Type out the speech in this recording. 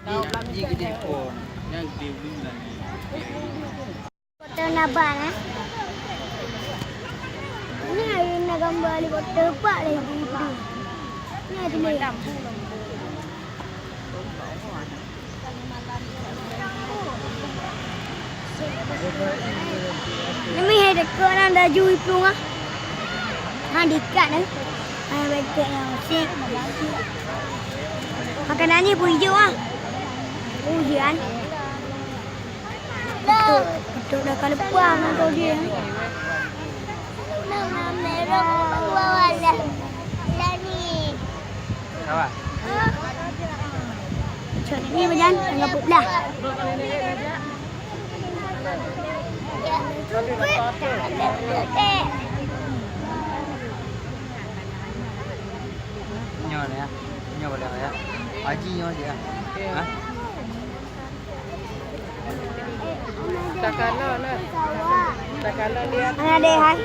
Di gede pun. Yang gede bulan ni. Kota Nabang Ni hari nak gambar di kota Pak lagi. Ni ada ni. Ni hai dekat nak dah jui pelung ah. Ha dekat dah. Hai betul yang sik. Makanannya pun hijau ah. Hujan. Betul dah kalau puang kau dia. Nama merah bawah lah. Lani. Apa? Cak ni macam enggak pula. Nyo ni ya. Nyo boleh ya. Haji nyo dia. Ha? Tak kalah lah. Tak kalah lihat. Mana deh hai?